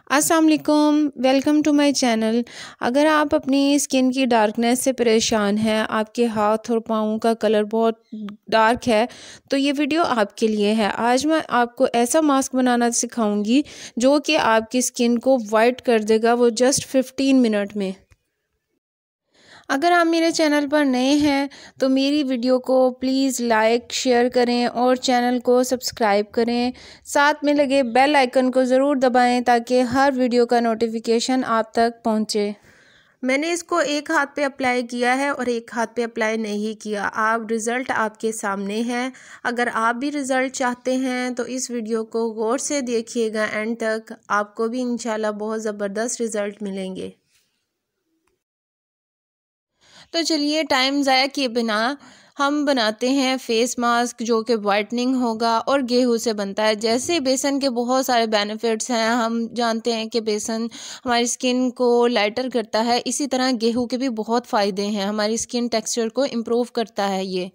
अस्सलाम वालेकुम, welcome to my channel. अगर आप अपनी स्किन की डार्कनेस से परेशान हैं, आपके हाथ और पाँव का कलर बहुत डार्क है, तो ये वीडियो आपके लिए है। आज मैं आपको ऐसा मास्क बनाना सिखाऊंगी जो कि आपकी स्किन को वाइट कर देगा, वो जस्ट 15 मिनट में। अगर आप मेरे चैनल पर नए हैं तो मेरी वीडियो को प्लीज़ लाइक शेयर करें और चैनल को सब्सक्राइब करें। साथ में लगे बेल आइकन को ज़रूर दबाएं ताकि हर वीडियो का नोटिफिकेशन आप तक पहुंचे। मैंने इसको एक हाथ पे अप्लाई किया है और एक हाथ पे अप्लाई नहीं किया। आप रिज़ल्ट आपके सामने है। अगर आप भी रिज़ल्ट चाहते हैं तो इस वीडियो को गौर से देखिएगा एंड तक, आपको भी इंशाल्लाह बहुत ज़बरदस्त रिज़ल्ट मिलेंगे। तो चलिए टाइम ज़ाया किए बिना हम बनाते हैं फेस मास्क जो कि वाइटनिंग होगा और गेहूं से बनता है। जैसे बेसन के बहुत सारे बेनिफिट्स हैं, हम जानते हैं कि बेसन हमारी स्किन को लाइटर करता है, इसी तरह गेहूं के भी बहुत फ़ायदे हैं, हमारी स्किन टेक्सचर को इम्प्रूव करता है ये।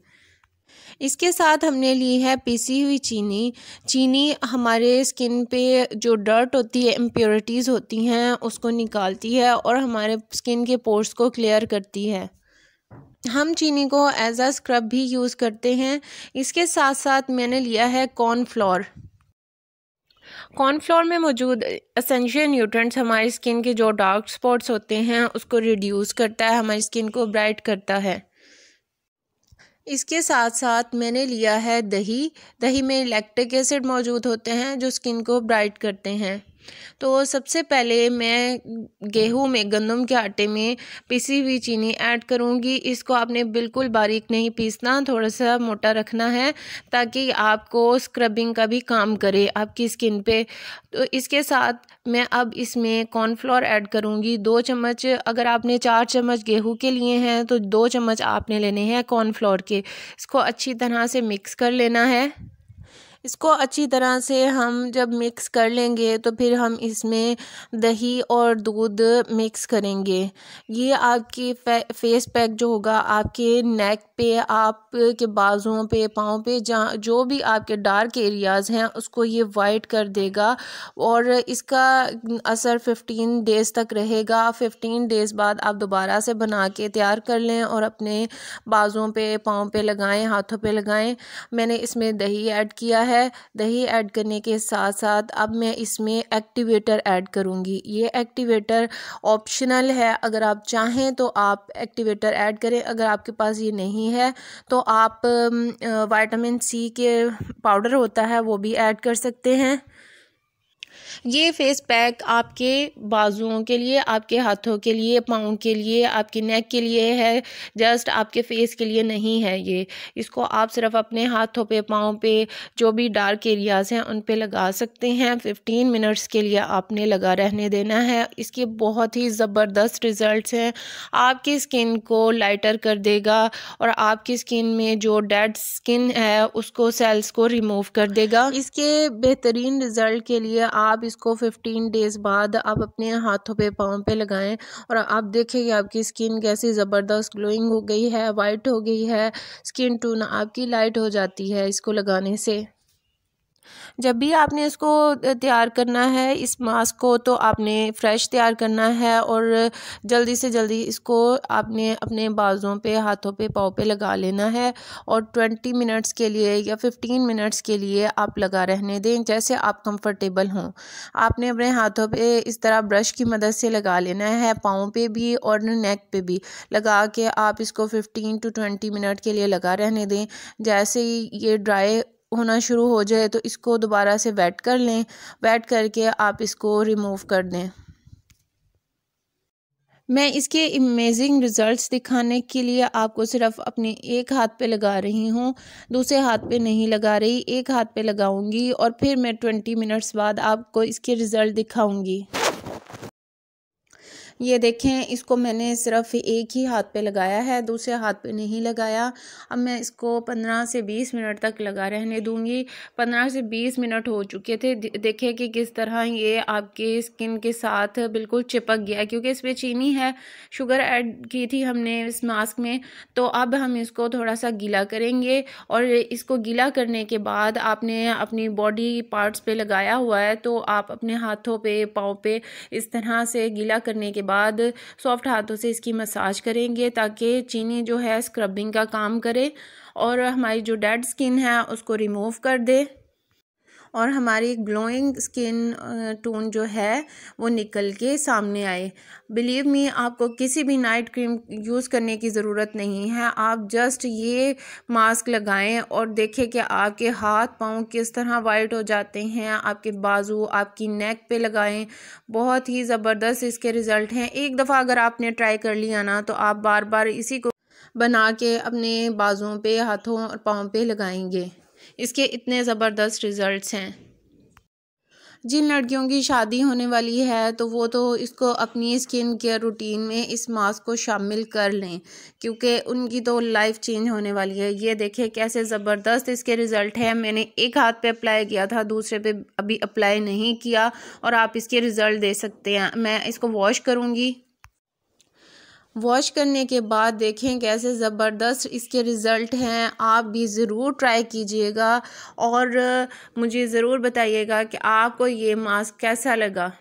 इसके साथ हमने ली है पीसी हुई चीनी। चीनी हमारे स्किन पे जो डर्ट होती है, इम्प्योरिटीज़ होती हैं, उसको निकालती है और हमारे स्किन के पोर्स को क्लियर करती है। हम चीनी को एज अ स्क्रब भी यूज़ करते हैं। इसके साथ साथ मैंने लिया है कॉर्नफ्लोर। कॉर्नफ्लोर में मौजूद एसेंशियल न्यूट्रिएंट्स हमारी स्किन के जो डार्क स्पॉट्स होते हैं उसको रिड्यूस करता है, हमारी स्किन को ब्राइट करता है। इसके साथ साथ मैंने लिया है दही। दही में लैक्टिक एसिड मौजूद होते हैं जो स्किन को ब्राइट करते हैं। तो सबसे पहले मैं गेहूं में, गंदम के आटे में पिसी हुई चीनी ऐड करूंगी। इसको आपने बिल्कुल बारीक नहीं पीसना, थोड़ा सा मोटा रखना है ताकि आपको स्क्रबिंग का भी काम करे आपकी स्किन पे। तो इसके साथ मैं अब इसमें कॉर्नफ्लोर ऐड करूंगी 2 चम्मच। अगर आपने 4 चम्मच गेहूं के लिए हैं तो 2 चम्मच आपने लेने हैं कॉर्नफ्लोर के। इसको अच्छी तरह से मिक्स कर लेना है। इसको अच्छी तरह से हम जब मिक्स कर लेंगे तो फिर हम इसमें दही और दूध मिक्स करेंगे। ये आपकी फेस पैक जो होगा आपके नेक पे, आपके बाजुओं पे, पाँव पे, जहाँ जो भी आपके डार्क एरियाज़ हैं उसको ये वाइट कर देगा और इसका असर 15 डेज़ तक रहेगा। 15 डेज़ बाद आप दोबारा से बना के तैयार कर लें और अपने बाजुओं पे, पाँव पे लगाएं, हाथों पे लगाएं। मैंने इसमें दही ऐड किया है। दही ऐड करने के साथ साथ अब मैं इसमें एक्टिवेटर ऐड करूंगी। ये एक्टिवेटर ऑप्शनल है, अगर आप चाहें तो आप एक्टिवेटर ऐड करें। अगर आपके पास ये नहीं है तो आप विटामिन सी के पाउडर होता है वो भी ऐड कर सकते हैं। ये फेस पैक आपके बाजुओं के लिए, आपके हाथों के लिए, पाँव के लिए, आपके नेक के लिए है, जस्ट आपके फेस के लिए नहीं है ये। इसको आप सिर्फ अपने हाथों पे, पाँव पे, जो भी डार्क एरियाज़ हैं उन पे लगा सकते हैं। 15 मिनट्स के लिए आपने लगा रहने देना है। इसके बहुत ही ज़बरदस्त रिज़ल्ट्स हैं, आपकी स्किन को लाइटर कर देगा और आपकी स्किन में जो डेड स्किन है उसको, सेल्स को रिमूव कर देगा। इसके बेहतरीन रिज़ल्ट के लिए आप इसको 15 डेज़ बाद आप अपने हाथों पे, पाँव पे लगाएं और आप देखेंगे आपकी स्किन कैसी ज़बरदस्त ग्लोइंग हो गई है, वाइट हो गई है, स्किन टोन आपकी लाइट हो जाती है इसको लगाने से। जब भी आपने इसको तैयार करना है, इस मास्क को, तो आपने फ्रेश तैयार करना है और जल्दी से जल्दी इसको आपने अपने बाजुओं पे, हाथों पे, पाँव पे लगा लेना है और 20 मिनट्स के लिए या 15 मिनट्स के लिए आप लगा रहने दें, जैसे आप कंफर्टेबल हों। आपने अपने हाथों पे इस तरह ब्रश की मदद से लगा लेना है, पाँव पे भी और नेक पे भी लगा के आप इसको 15 to 20 मिनट के लिए लगा रहने दें। जैसे ही ये ड्राई होना शुरू हो जाए तो इसको दोबारा से वेट कर लें। वेट करके आप इसको रिमूव कर दें। मैं इसके अमेजिंग रिज़ल्ट्स दिखाने के लिए आपको सिर्फ अपने एक हाथ पे लगा रही हूँ, दूसरे हाथ पे नहीं लगा रही। एक हाथ पे लगाऊंगी और फिर मैं 20 मिनट्स बाद आपको इसके रिज़ल्ट दिखाऊंगी। ये देखें, इसको मैंने सिर्फ एक ही हाथ पे लगाया है, दूसरे हाथ पे नहीं लगाया। अब मैं इसको 15 से 20 मिनट तक लगा रहने दूंगी। 15 से 20 मिनट हो चुके थे। देखिए कि किस तरह ये आपकी स्किन के साथ बिल्कुल चिपक गया, क्योंकि इसमें चीनी है, शुगर ऐड की थी हमने इस मास्क में। तो अब हम इसको थोड़ा सा गीला करेंगे, और इसको गीला करने के बाद आपने अपनी बॉडी पार्ट्स पे लगाया हुआ है, तो आप अपने हाथों पे, पाँव पे इस तरह से गीला करने के बाद सॉफ्ट हाथों से इसकी मसाज करेंगे, ताकि चीनी जो है स्क्रबिंग का काम करे और हमारी जो डेड स्किन है उसको रिमूव कर दे, और हमारी ग्लोइंग स्किन टोन जो है वो निकल के सामने आए। बिलीव मी, आपको किसी भी नाइट क्रीम यूज़ करने की ज़रूरत नहीं है। आप जस्ट ये मास्क लगाएं और देखें कि आपके हाथ पाँव किस तरह वाइट हो जाते हैं। आपके बाजू, आपकी नेक पे लगाएं, बहुत ही ज़बरदस्त इसके रिज़ल्ट हैं। एक दफ़ा अगर आपने ट्राई कर लिया ना, तो आप बार बार इसी को बना के अपने बाजुओं पे, हाथों और पाँव पे लगाएंगे। इसके इतने ज़बरदस्त रिज़ल्ट्स हैं। जिन लड़कियों की शादी होने वाली है तो वो तो इसको अपनी स्किन केयर रूटीन में इस मास्क को शामिल कर लें, क्योंकि उनकी तो लाइफ चेंज होने वाली है। ये देखिए कैसे ज़बरदस्त इसके रिज़ल्ट हैं। मैंने एक हाथ पे अप्लाई किया था, दूसरे पे अभी अप्लाई नहीं किया, और आप इसके रिज़ल्ट दे सकते हैं। मैं इसको वॉश करूँगी। वॉश करने के बाद देखें कैसे ज़बरदस्त इसके रिज़ल्ट हैं। आप भी ज़रूर ट्राई कीजिएगा और मुझे ज़रूर बताइएगा कि आपको ये मास्क कैसा लगा।